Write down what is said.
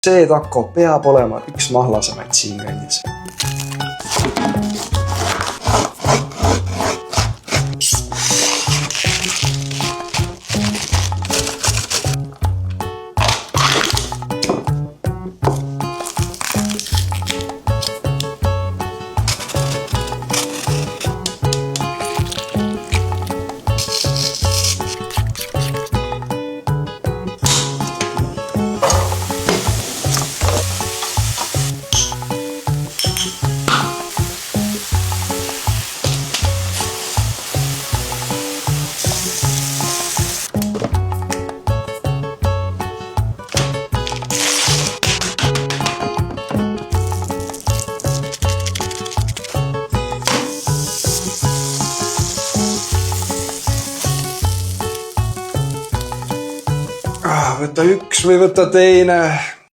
See taco peab olema üks mahlasemaid siin kandis. Võta üks või võta teine.